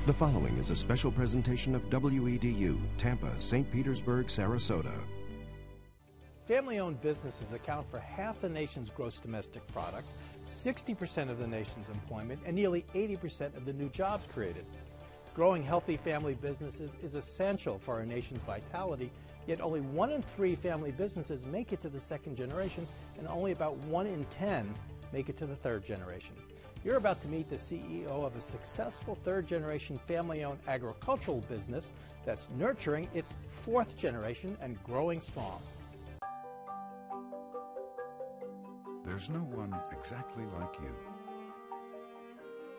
The following is a special presentation of WEDU, Tampa, St. Petersburg, Sarasota. Family-owned businesses account for half the nation's gross domestic product, 60% of the nation's employment, and nearly 80% of the new jobs created. Growing healthy family businesses is essential for our nation's vitality, yet only 1 in 3 family businesses make it to the second generation, and only about 1 in 10 make it to the third generation. You're about to meet the CEO of a successful third-generation family-owned agricultural business that's nurturing its 4th generation and growing strong. There's no one exactly like you.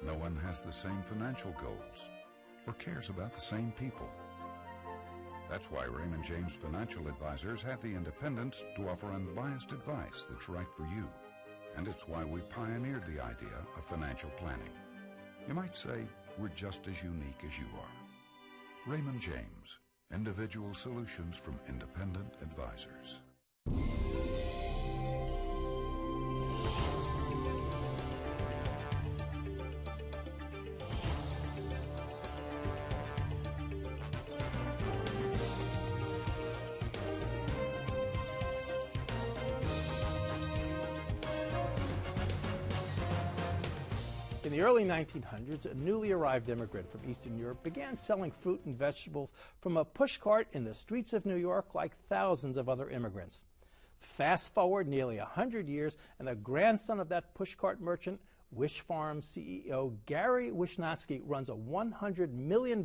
No one has the same financial goals or cares about the same people. That's why Raymond James Financial Advisors have the independence to offer unbiased advice that's right for you. And it's why we pioneered the idea of financial planning. You might say we're just as unique as you are. Raymond James, individual solutions from independent advisors. In the early 1900s, a newly arrived immigrant from Eastern Europe began selling fruit and vegetables from a pushcart in the streets of New York like thousands of other immigrants. Fast forward nearly 100 years, and the grandson of that pushcart merchant, Wish Farms CEO Gary Wishnatzki, runs a $100 million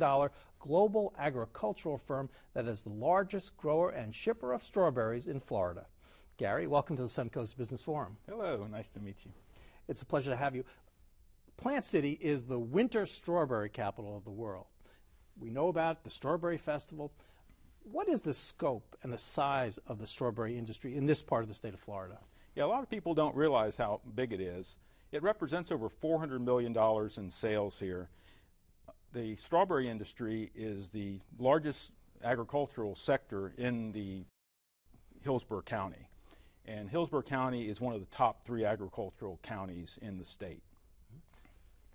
global agricultural firm that is the largest grower and shipper of strawberries in Florida. Gary, welcome to the Suncoast Business Forum. Hello, nice to meet you. It's a pleasure to have you. Plant City is the winter strawberry capital of the world. We know about the Strawberry Festival. What is the scope and the size of the strawberry industry in this part of the state of Florida? Yeah, a lot of people don't realize how big it is. It represents over $400 million in sales here. The strawberry industry is the largest agricultural sector in the Hillsborough County. And Hillsborough County is one of the top 3 agricultural counties in the state.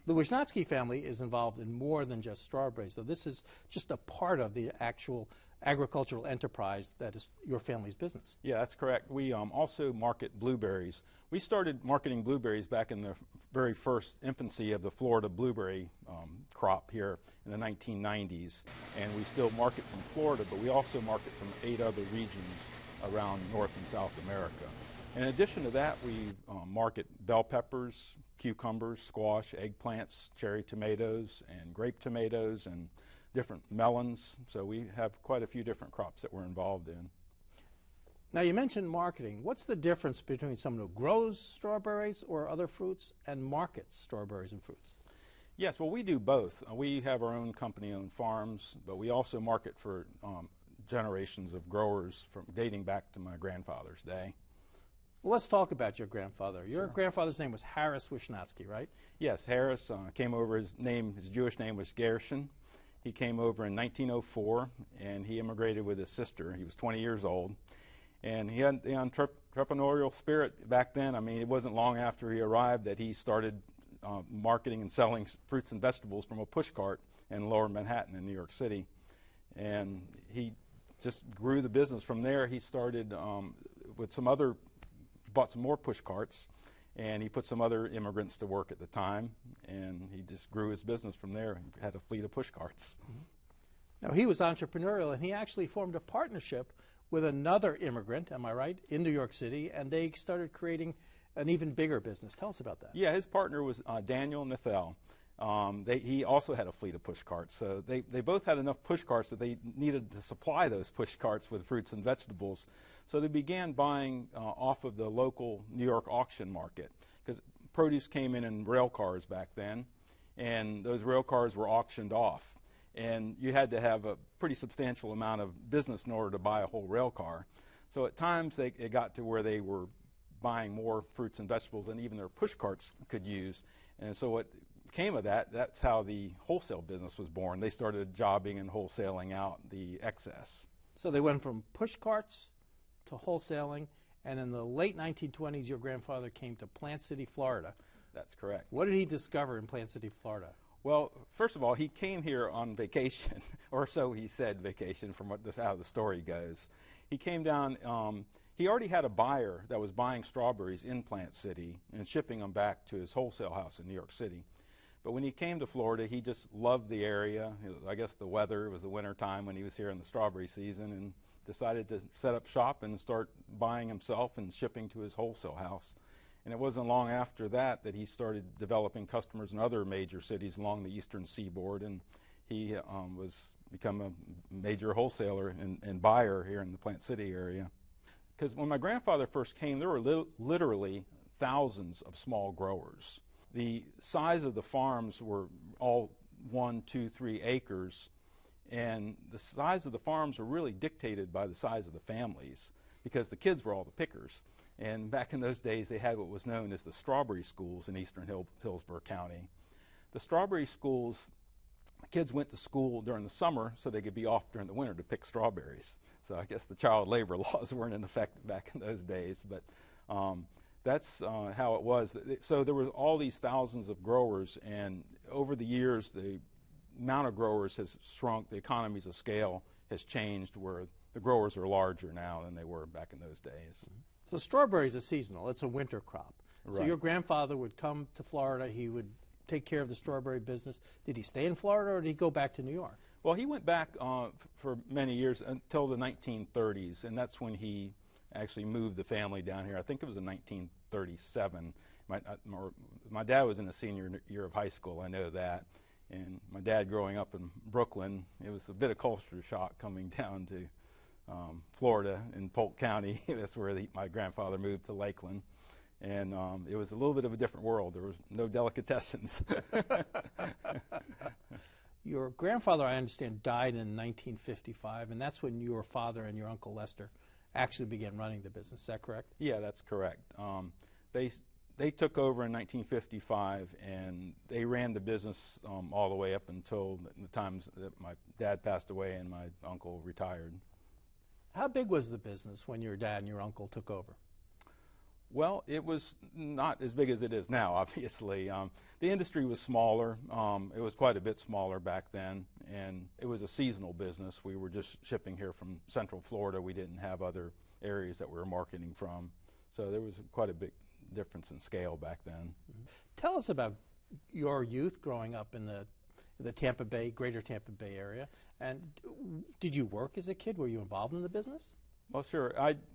The Wishnatzki family is involved in more than just strawberries, so this is just a part of the actual agricultural enterprise that is your family's business. Yeah, that's correct. We also market blueberries. We started marketing blueberries back in the very first infancy of the Florida blueberry crop here in the 1990s, and we still market from Florida, but we also market from 8 other regions around North and South America. In addition to that, we market bell peppers, cucumbers, squash, eggplants, cherry tomatoes, and grape tomatoes, and different melons. So we have quite a few different crops that we're involved in. Now, you mentioned marketing. What's the difference between someone who grows strawberries or other fruits and markets strawberries and fruits? Yes, well, we do both. We have our own company-owned farms, but we also market for generations of growers from dating back to my grandfather's day. Well, let's talk about your grandfather. Your Sure. grandfather's name was Harris Wishnatzki, right? Yes, Harris came over. His Jewish name was Gershon. He came over in 1904, and he immigrated with his sister. He was 20 years old, and he had the entrepreneurial spirit back then. I mean, it wasn't long after he arrived that he started marketing and selling fruits and vegetables from a pushcart in Lower Manhattan in New York City, and he just grew the business from there. He started with some other. Bought some more push carts, and he put some other immigrants to work at the time, and he just grew his business from there. He had a fleet of push carts. Now, he was entrepreneurial, and he actually formed a partnership with another immigrant, am I right, in New York City, and they started creating an even bigger business. Tell us about that. Yeah, his partner was Daniel Nathel. He also had a fleet of push carts, so they both had enough push carts that they needed to supply those push carts with fruits and vegetables. So they began buying off of the local New York auction market, because produce came in rail cars back then, and those rail cars were auctioned off. And you had to have a pretty substantial amount of business in order to buy a whole rail car. So at times it got to where they were buying more fruits and vegetables than even their push carts could use. And so what came of that, that's how the wholesale business was born. They started jobbing and wholesaling out the excess. So they went from push carts to wholesaling, and in the late 1920s, your grandfather came to Plant City, Florida. That's correct. What did he discover in Plant City, Florida? Well, first of all, he came here on vacation, or so he said vacation from how the story goes. He came down, he already had a buyer that was buying strawberries in Plant City and shipping them back to his wholesale house in New York City. But when he came to Florida, he just loved the area. I guess the weather, it was the winter time when he was here in the strawberry season, and decided to set up shop and start buying himself and shipping to his wholesale house. And it wasn't long after that that he started developing customers in other major cities along the eastern seaboard, and he become a major wholesaler and buyer here in the Plant City area. Because when my grandfather first came, there were literally thousands of small growers. The size of the farms were all 1, 2, 3 acres, and the size of the farms were really dictated by the size of the families, because the kids were all the pickers. And back in those days, they had what was known as the strawberry schools in eastern Hillsborough County. The strawberry schools, kids went to school during the summer so they could be off during the winter to pick strawberries. So I guess the child labor laws weren't in effect back in those days, but that's how it was. So there were all these thousands of growers, and over the years, the amount of growers has shrunk. The economies of scale has changed, where the growers are larger now than they were back in those days. Mm-hmm. So strawberries are seasonal. It's a winter crop. Right. So your grandfather would come to Florida. He would take care of the strawberry business. Did he stay in Florida, or did he go back to New York? Well, he went back for many years until the 1930s, and that's when he actually moved the family down here. I think it was in 1937. My dad was in the senior year of high school, I know that. And my dad growing up in Brooklyn, it was a bit of culture shock coming down to Florida in Polk County. That's where my grandfather moved to Lakeland. And it was a little bit of a different world. There was no delicatessens. Your grandfather, I understand, died in 1955, and that's when your father and your Uncle Lester actually began running the business. Is that correct? Yeah, that's correct. They took over in 1955, and they ran the business all the way up until the times that my dad passed away and my uncle retired. How big was the business when your dad and your uncle took over? Well, it was not as big as it is now, obviously. The industry was smaller. It was quite a bit smaller back then, and it was a seasonal business. We were just shipping here from Central Florida. We didn't have other areas that we were marketing from. So there was quite a big difference in scale back then. Mm-hmm. Tell us about your youth growing up in the Tampa Bay, greater Tampa Bay area. And did you work as a kid? Were you involved in the business? Well, sure.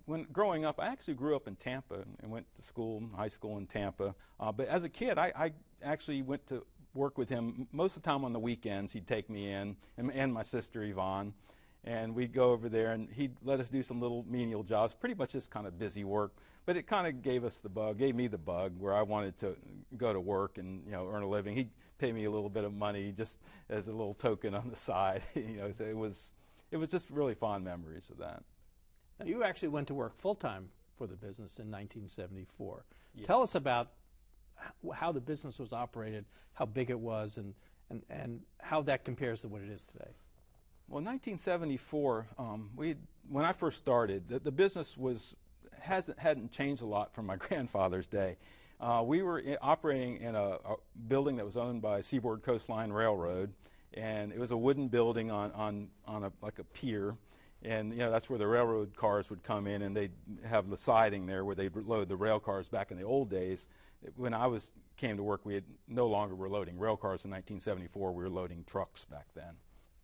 When growing up, I actually grew up in Tampa and went to school, high school in Tampa. But as a kid, I actually went to work with him most of the time on the weekends. He'd take me in, and my sister Yvonne, and we'd go over there, and he'd let us do some little menial jobs, pretty much just kind of busy work. But it kind of gave me the bug, where I wanted to go to work and earn a living. He'd pay me a little bit of money just as a little token on the side. So it was just really fond memories of that. Now, you actually went to work full-time for the business in 1974. Yeah. Tell us about how the business was operated, how big it was, and how that compares to what it is today. Well, in 1974, when I first started, the business hadn't changed a lot from my grandfather's day. We were operating in a building that was owned by Seaboard Coastline Railroad, and it was a wooden building on like a pier. And that's where the railroad cars would come in, and they'd have the siding there where they'd load the rail cars back in the old days. When I came to work, we no longer were loading rail cars in 1974. We were loading trucks back then.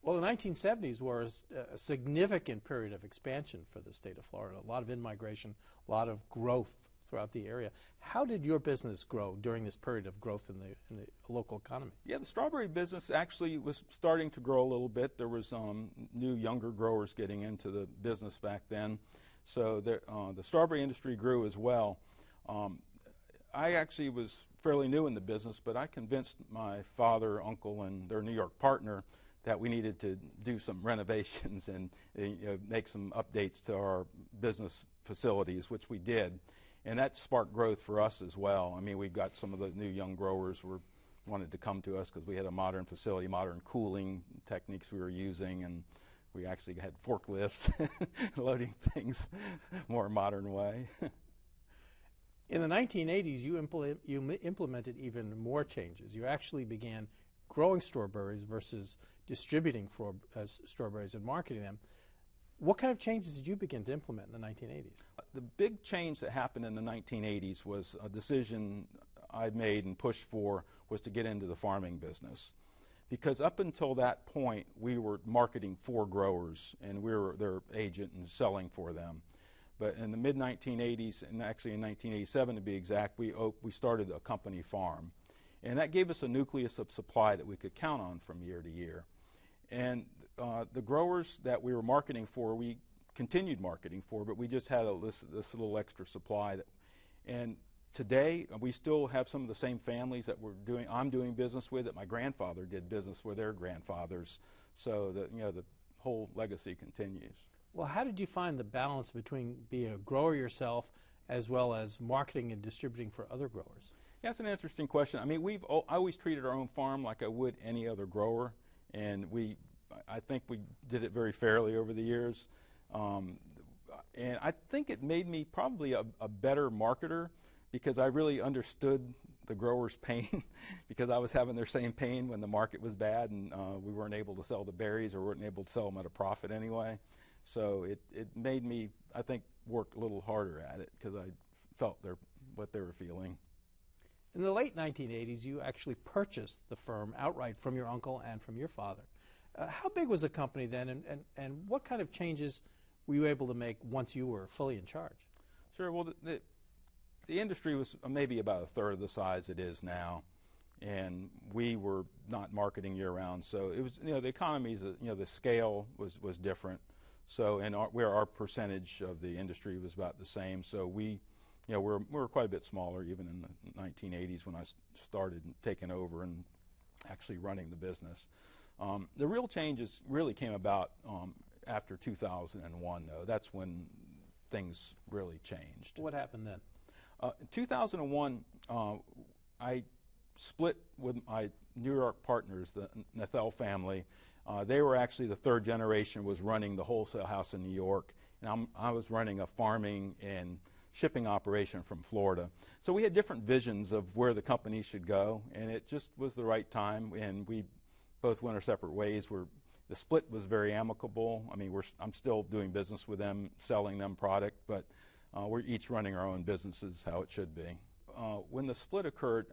Well, the 1970s was a significant period of expansion for the state of Florida. A lot of in-migration, a lot of growth throughout the area. How did your business grow during this period of growth in the local economy? Yeah, the strawberry business actually was starting to grow a little bit. There was new, younger growers getting into the business back then. So the strawberry industry grew as well. I actually was fairly new in the business, but I convinced my father, uncle, and their New York partner that we needed to do some renovations and make some updates to our business facilities, which we did. And that sparked growth for us as well. I mean, we got some of the new young growers wanted to come to us because we had a modern facility, modern cooling techniques we were using, and we actually had forklifts loading things more modern way. In the 1980s, you implemented even more changes. You actually began growing strawberries versus distributing strawberries and marketing them. What kind of changes did you begin to implement in the 1980s? The big change that happened in the 1980s was a decision I made and pushed for, was to get into the farming business. Because up until that point, we were marketing for growers, and we were their agent and selling for them. But in the mid-1980s, and actually in 1987 to be exact, we started a company farm. And that gave us a nucleus of supply that we could count on from year to year. And the growers that we were marketing for, we continued marketing for, but we just had this little extra supply. And today, we still have some of the same families that I'm doing business with, that my grandfather did business with their grandfathers. So the whole legacy continues. Well, how did you find the balance between being a grower yourself as well as marketing and distributing for other growers? Yeah, that's an interesting question. I mean, I always treated our own farm like I would any other grower, and I think we did it very fairly over the years. And I think it made me probably a better marketer, because I really understood the growers' pain, because I was having their same pain when the market was bad and we weren't able to sell the berries, or weren't able to sell them at a profit anyway. So it made me, I think, work a little harder at it, because I felt what they were feeling. In the late 1980s, you actually purchased the firm outright from your uncle and from your father. How big was the company then, and what kind of changes were you able to make once you were fully in charge? Sure. Well, the industry was maybe about a third of the size it is now, and we were not marketing year-round. So it was, the economies, the scale was different. So, and our percentage of the industry was about the same. So we were quite a bit smaller even in the 1980s when I started taking over and actually running the business. The real changes really came about after 2001, though. That's when things really changed. What happened then? In 2001, I split with my New York partners, the Nethel family. They were actually the third generation was running the wholesale house in New York, and I was running a farming and shipping operation from Florida. So we had different visions of where the company should go, and it just was the right time, and we both went our separate ways. The split was very amicable. I mean, I'm still doing business with them, selling them product, but we're each running our own businesses how it should be. When the split occurred,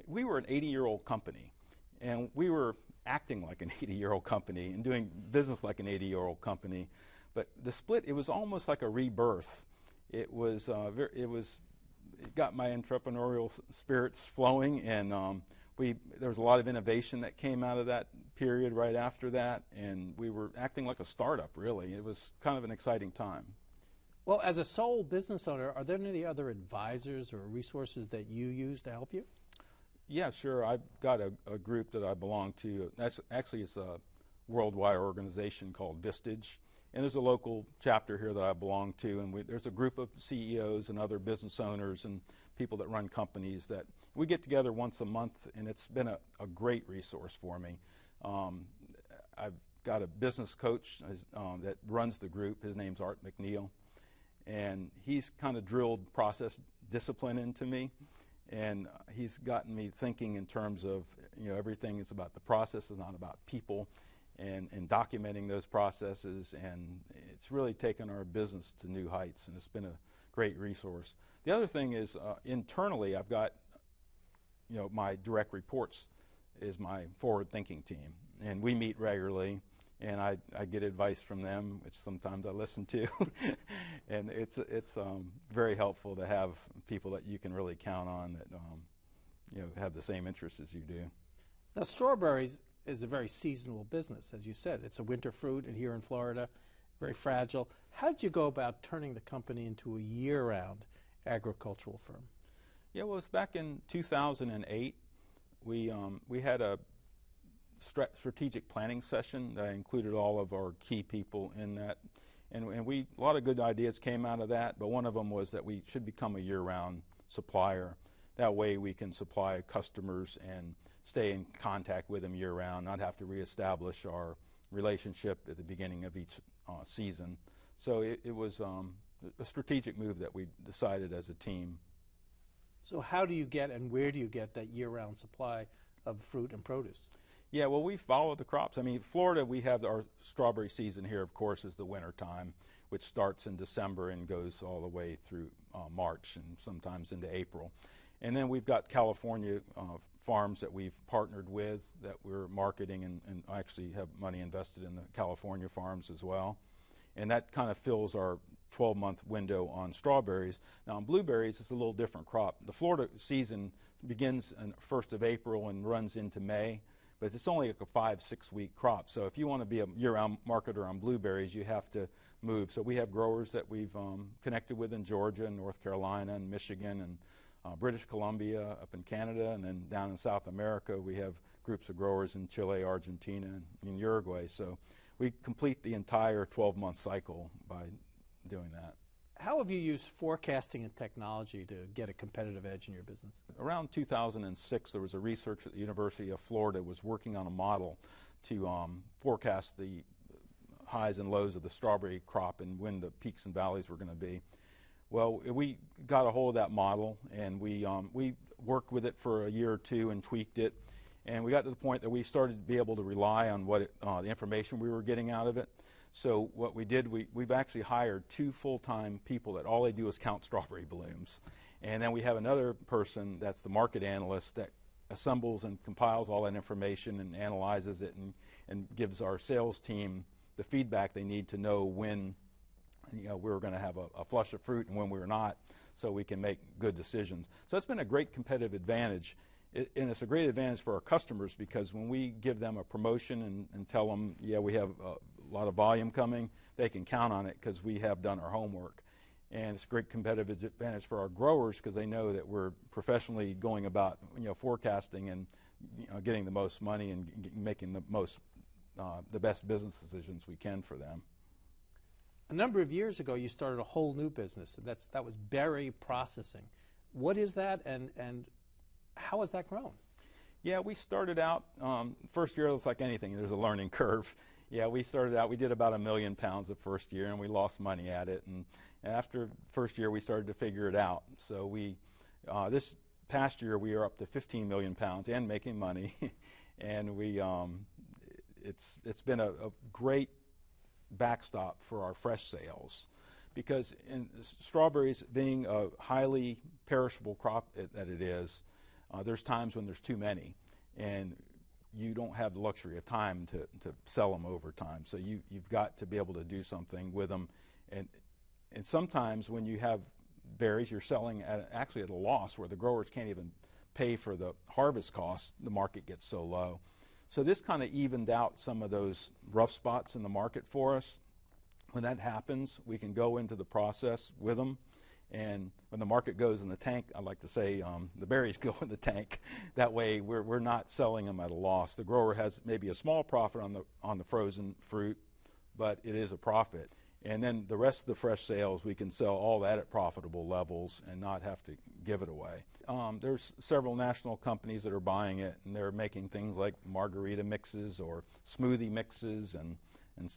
we were an 80-year-old company, and we were acting like an 80-year-old company and doing business like an 80-year-old company. But the split, it was almost like a rebirth. It got my entrepreneurial spirits flowing, and there was a lot of innovation that came out of that period right after that, and we were acting like a startup, really. It was kind of an exciting time. Well, as a sole business owner, are there any other advisors or resources that you use to help you? Yeah, sure. I've got a group that I belong to. It's a worldwide organization called Vistage, and there's a local chapter here that I belong to, and there's a group of CEOs and other business owners and people that run companies that we get together once a month, and it's been a great resource for me. I've got a business coach that runs the group. His name's Art McNeil, and he's kind of drilled process discipline into me, and he's gotten me thinking in terms of, everything is about the process, it's not about people, and documenting those processes, and it's really taken our business to new heights, and it's been a great resource. The other thing is internally I've got, my direct reports is my forward-thinking team, and we meet regularly, and I get advice from them, which sometimes I listen to, and it's very helpful to have people that you can really count on that have the same interests as you do. Now, strawberries is a very seasonal business, as you said. It's a winter fruit, and here in Florida, very fragile. How did you go about turning the company into a year-round agricultural firm? Yeah, well, it's back in 2008. We had a strategic planning session that included all of our key people in that, and a lot of good ideas came out of that, but one of them was that we should become a year-round supplier. That way we can supply customers and stay in contact with them year-round, not have to reestablish our relationship at the beginning of each season. So it was a strategic move that we decided as a team. So how do you get and where do you get that year-round supply of fruit and produce? Yeah, well, we follow the crops. I mean, Florida, we have our strawberry season here, of course, is the winter time, which starts in December and goes all the way through March and sometimes into April. And then we've got California farms that we've partnered with that we're marketing and actually have money invested in the California farms as well. And that kind of fills our 12-month window on strawberries. Now, on blueberries, it's a little different crop. The Florida season begins on 1st of April and runs into May, but it's only like a 5-6 week crop. So if you want to be a year-round marketer on blueberries, you have to move. So we have growers that we've connected with in Georgia and North Carolina and Michigan and British Columbia, up in Canada, and then down in South America we have groups of growers in Chile, Argentina, and Uruguay. So we complete the entire 12-month cycle by doing that. How have you used forecasting and technology to get a competitive edge in your business? Around 2006, there was a researcher at the University of Florida was working on a model to forecast the highs and lows of the strawberry crop and when the peaks and valleys were going to be. Well, we got a hold of that model, and we worked with it for a year or two and tweaked it, and we got to the point that we started to be able to rely on what the information we were getting out of it. So what we did, we've actually hired 2 full-time people that all they do is count strawberry blooms. And then we have another person that's the market analyst that assembles and compiles all that information and analyzes it and gives our sales team the feedback they need to know when we were going to have a flush of fruit and when we were not, so we can make good decisions. So it's been a great competitive advantage. And it's a great advantage for our customers, because when we give them a promotion and tell them, yeah, we have a lot of volume coming, they can count on it because we have done our homework. And it's a great competitive advantage for our growers because they know that we're professionally going about forecasting and getting the most money and making the best business decisions we can for them. A number of years ago, you started a whole new business. That was berry processing. What is that, and how has that grown? Yeah, we started out, first year it was like anything. There's a learning curve. Yeah, we started out, we did about 1 million pounds the first year, and we lost money at it. And after first year, we started to figure it out. So this past year, we are up to 15 million pounds and making money. And it's been a great backstop for our fresh sales, because in strawberries being a highly perishable crop that it is, there's times when there's too many, and you don't have the luxury of time to sell them over time. So you've got to be able to do something with them, and sometimes when you have berries, you're selling actually at a loss where the growers can't even pay for the harvest costs. The market gets so low. So this kind of evened out some of those rough spots in the market for us. When that happens, we can go into the process with them. And when the market goes in the tank, I like to say the berries go in the tank. That way we're not selling them at a loss. The grower has maybe a small profit on the frozen fruit, but it is a profit. And then the rest of the fresh sales, we can sell all that at profitable levels and not have to give it away. There's several national companies that are buying it, and they're making things like margarita mixes or smoothie mixes, and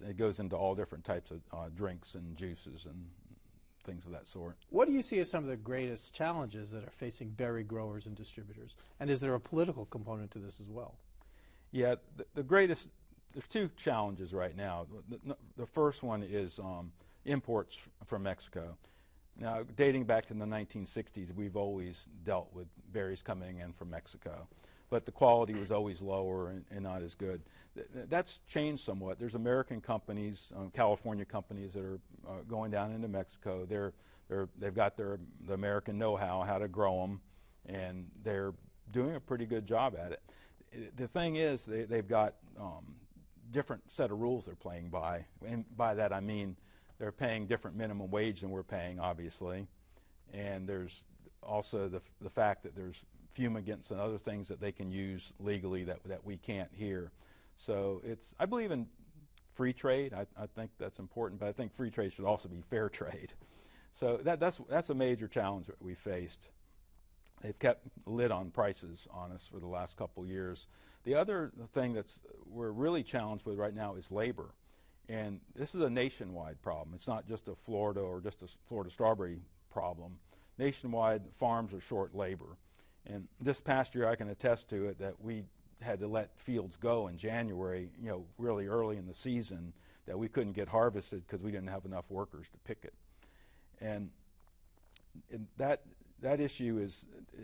it goes into all different types of drinks and juices and things of that sort. What do you see as some of the greatest challenges that are facing berry growers and distributors? And is there a political component to this as well? Yeah, the greatest, there's 2 challenges right now. The first one is imports from Mexico. Now, dating back to the 1960s, we've always dealt with berries coming in from Mexico, but the quality was always lower and not as good. That's changed somewhat. There's American companies, California companies that are going down into Mexico. They've got the American know-how, how to grow them, and they're doing a pretty good job at it. The thing is, they've got different set of rules they're playing by, and by that I mean they're paying different minimum wage than we're paying, obviously, and there's also the fact that there's fumigants and other things that they can use legally that we can't here. So I believe in free trade. I think that's important, but I think free trade should also be fair trade. So that's a major challenge that we faced. They've kept a lid on prices on us for the last couple of years. The other thing we're really challenged with right now is labor. And this is a nationwide problem. It's not just a Florida or just a Florida strawberry problem. Nationwide, farms are short labor. And this past year, I can attest to it, that we had to let fields go in January, really early in the season, that we couldn't get harvested because we didn't have enough workers to pick it. And that issue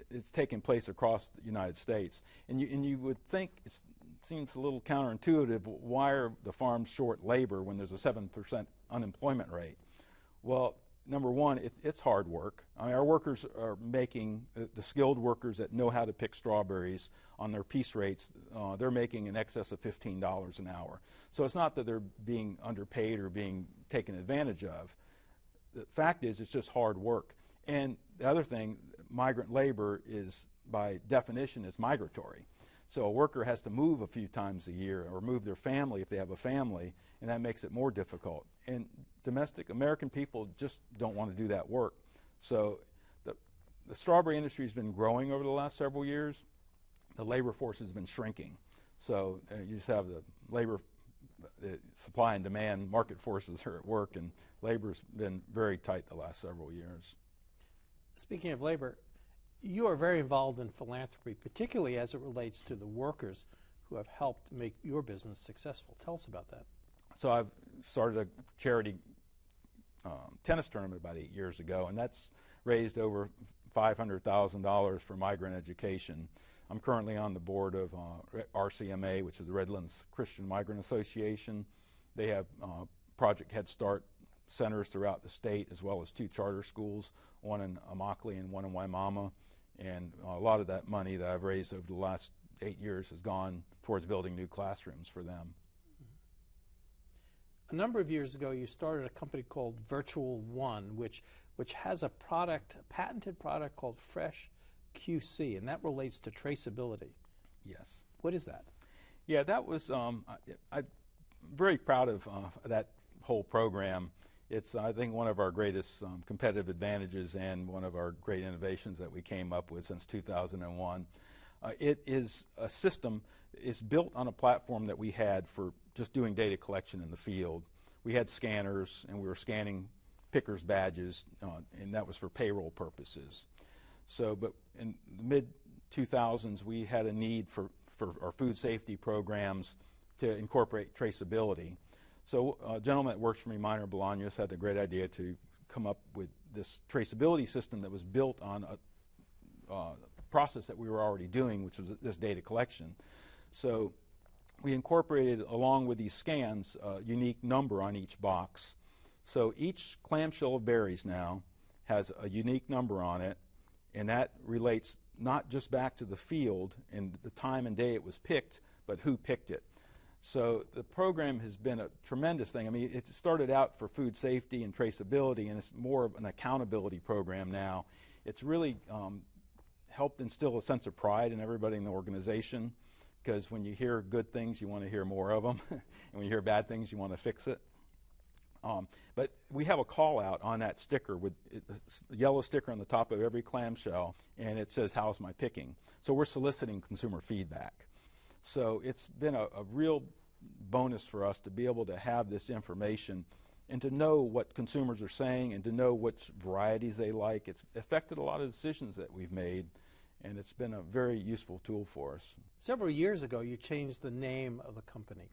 it's taking place across the United States. And you would think it seems a little counterintuitive, why are the farms short labor when there's a 7% unemployment rate? Well, number one, it's hard work. I mean, our workers are making, the skilled workers that know how to pick strawberries on their piece rates, they're making in excess of $15 an hour. So it's not that they're being underpaid or being taken advantage of. The fact is, it's just hard work. And the other thing, migrant labor is, by definition, is migratory. So a worker has to move a few times a year or move their family if they have a family, and that makes it more difficult. And domestic American people just don't want to do that work. So the strawberry industry has been growing over the last several years. The labor force has been shrinking. So you just have the labor supply and demand market forces are at work, and labor's been very tight the last several years. Speaking of labor, you are very involved in philanthropy, particularly as it relates to the workers who have helped make your business successful. Tell us about that. So I've started a charity tennis tournament about 8 years ago, and that's raised over $500,000 for migrant education. I'm currently on the board of RCMA, which is the Redlands Christian Migrant Association. They have Project Head Start centers throughout the state, as well as 2 charter schools, one in Immokalee and one in Waimama. And a lot of that money that I've raised over the last 8 years has gone towards building new classrooms for them. A number of years ago, you started a company called Virtual One, which has a patented product called Fresh QC, and that relates to traceability. Yes. What is that? Yeah, that was, I'm very proud of that whole program. It's, I think, one of our greatest competitive advantages and one of our great innovations that we came up with since 2001. It is a system, it's built on a platform that we had for just doing data collection in the field. We had scanners, and we were scanning pickers' badges, and that was for payroll purposes. So, but in the mid-2000s, we had a need for our food safety programs to incorporate traceability. So a gentleman that works for me, Minor Bolaños, had the great idea to come up with this traceability system that was built on a process that we were already doing, which was this data collection. So we incorporated, along with these scans, a unique number on each box. So each clamshell of berries now has a unique number on it, and that relates not just back to the field and the time and day it was picked, but who picked it. So the program has been a tremendous thing. I mean, it started out for food safety and traceability, and it's more of an accountability program now. It's really helped instill a sense of pride in everybody in the organization, because when you hear good things, you want to hear more of them, and when you hear bad things, you want to fix it. But we have a call out on that sticker with the yellow sticker on the top of every clamshell, and it says, "How's my picking?" So we're soliciting consumer feedback. So it's been a real bonus for us to be able to have this information and to know what consumers are saying and to know which varieties they like. It's affected a lot of decisions that we've made, and it's been a very useful tool for us. Several years ago, you changed the name of the company.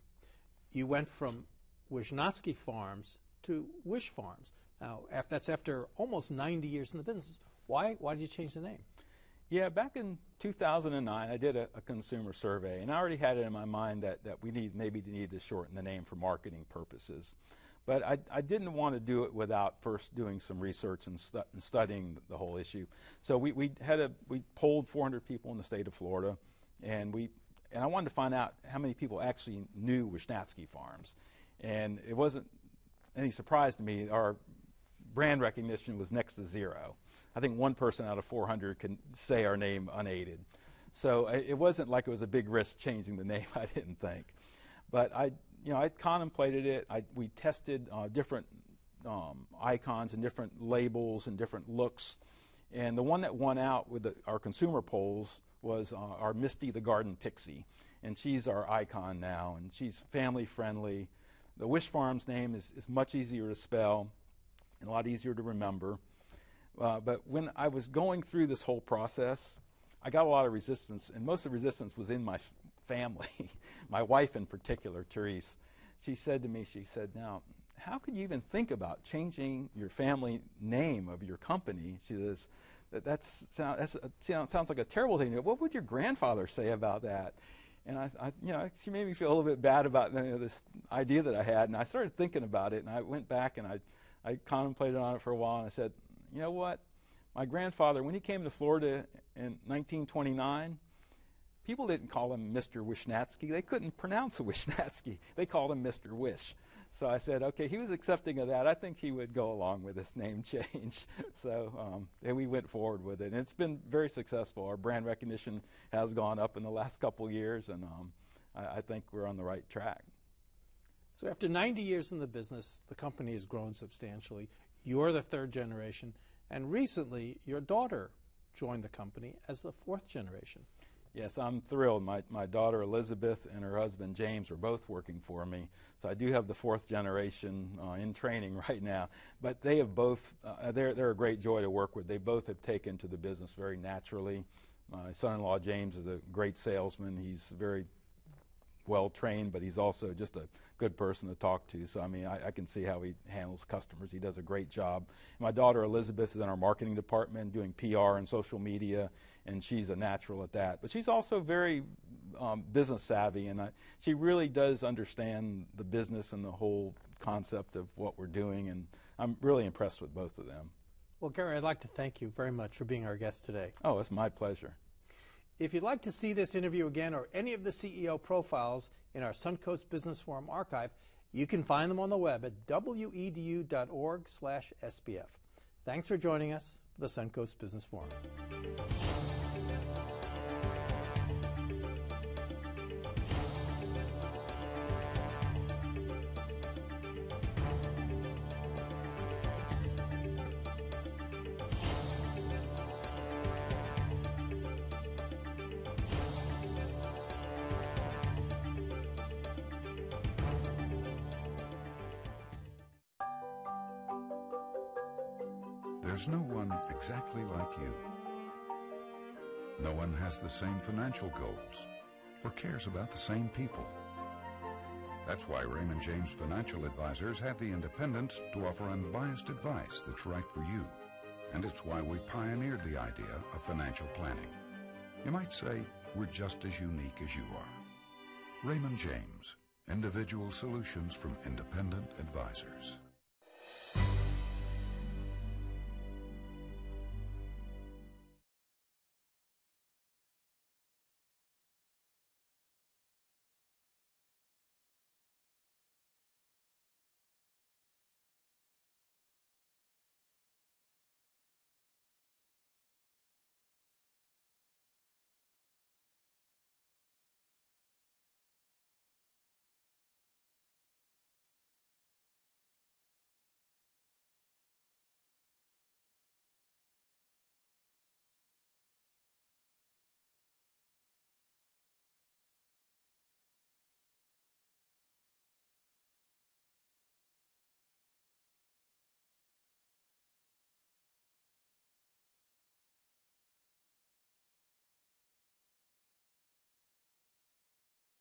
You went from Wishnatzki Farms to Wish Farms. Now, that's after almost 90 years in the business. Why did you change the name? Yeah, back in 2009, I did a consumer survey, and I already had it in my mind that we maybe needed to shorten the name for marketing purposes. But I didn't want to do it without first doing some research and studying the whole issue. So we polled 400 people in the state of Florida, and I wanted to find out how many people actually knew Wishnatzki Farms. And it wasn't any surprise to me. Our brand recognition was next to zero. I think one person out of 400 can say our name unaided. So it wasn't like it was a big risk changing the name, I didn't think. But I contemplated it. We tested different icons and different labels and different looks. And the one that won out with our consumer polls was our Misty the Garden Pixie. And she's our icon now, and she's family friendly. The Wish Farms name is much easier to spell and a lot easier to remember. But when I was going through this whole process, I got a lot of resistance, and most of the resistance was in my family, my wife in particular, Therese, she said to me, she said, now, how could you even think about changing your family name of your company? She says, that sounds like a terrible thing. What would your grandfather say about that? And she made me feel a little bit bad about this idea that I had, and I started thinking about it, and I went back and I contemplated on it for a while, and I said, you know what? My grandfather, when he came to Florida in 1929, people didn't call him Mr. Wishnatzki. They couldn't pronounce a Wishnatzki. They called him Mr. Wish. So I said, okay, he was accepting of that. I think he would go along with this name change. So and we went forward with it. And it's been very successful. Our brand recognition has gone up in the last couple of years, and I think we're on the right track. So after 90 years in the business, the company has grown substantially. You're the third generation, and recently your daughter joined the company as the fourth generation. Yes, I'm thrilled. My daughter Elizabeth and her husband James are both working for me. So I do have the fourth generation in training right now. But they have both, they're a great joy to work with. They both have taken to the business very naturally. My son-in-law James is a great salesman. He's very well trained, but he's also just a good person to talk to. So I mean, I can see how he handles customers. He does a great job. My daughter Elizabeth is in our marketing department doing PR and social media, and she's a natural at that. But she's also very business savvy, and she really does understand the business and the whole concept of what we're doing, and I'm really impressed with both of them. Well, Gary, I'd like to thank you very much for being our guest today. Oh, it's my pleasure. If you'd like to see this interview again or any of the CEO profiles in our Suncoast Business Forum archive, you can find them on the web at wedu.org/SBF. Thanks for joining us for the Suncoast Business Forum. There's no one exactly like you. No one has the same financial goals or cares about the same people. That's why Raymond James Financial Advisors have the independence to offer unbiased advice that's right for you. And it's why we pioneered the idea of financial planning. You might say we're just as unique as you are. Raymond James, individual solutions from independent advisors.